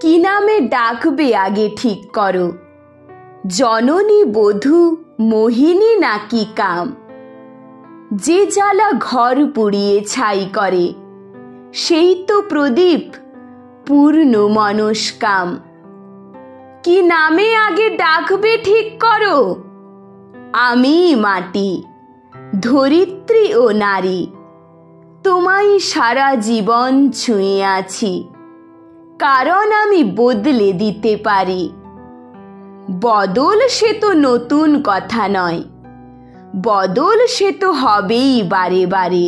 কি নামে ডাকবে আগে ঠিক করো, জননী বধূ মোহিনী নাকি কাম। যে জ্বালা ঘর পুড়িয়ে ছাই করে, সেই তো প্রদীপ পূর্ণ মনস্কাম। কি নামে আগে ডাকবে ঠিক করো, আমি মাটি, ধরিত্রী ও নারী, তোমায় সারা জীবন ছুঁয়ে আছি, কারণ আমি বদলে দিতে পারি। বদল সে তো নতুন কথা নয়, বদল সে তো হবেই বারে বারে।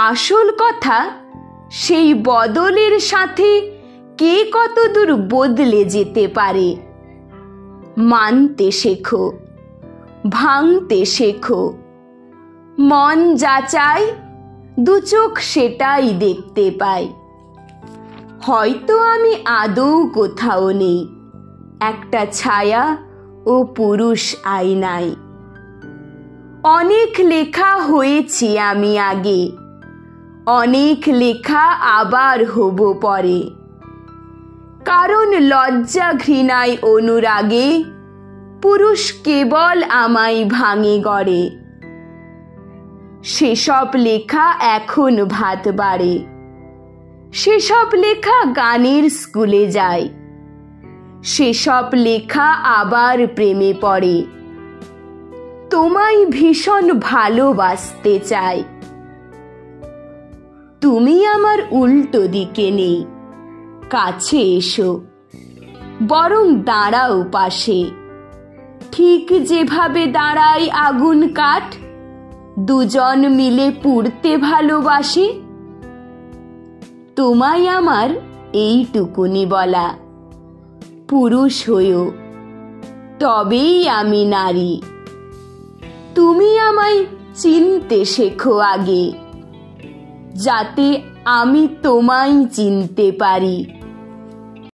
আসল কথা সেই বদলের সাথে কে কত দূর বদলে যেতে পারে। মানতে শেখো, ভাঙতে শেখো, মন যা চায় দু চোখ সেটাই দেখতে পাই। হয়তো আমি আদৌ কোথাও নেই, একটা ছায়া ও পুরুষ আয়নায়। অনেক লেখা হয়েছি আমি আগে, অনেক লেখা আবার হব পরে। কারণ লজ্জা ঘৃণায় অনুরাগে পুরুষ কেবল আমায় ভাঙে গড়ে। সেসব লেখা এখন ভাত বাড়ে, সেসব লেখা গানের স্কুলে যায়, সেসব লেখা আবার প্রেমে পড়ে। তোমায় ভীষণ ভালোবাসতে চাই, তুমি আমার উল্টো দিকে নেই, কাছে এসো, বরং দাঁড়াও পাশে। ঠিক যেভাবে দাঁড়াই আগুন কাঠ, দুজন মিলে পুড়তে ভালোবাসে। তোমায় আমার এইটুকুনি বলা, পুরুষ হইও তবেই আমি নারী। তুমি আমায় চিনতে শেখো আগে, যাতে আমি তোমায় চিনতে পারি।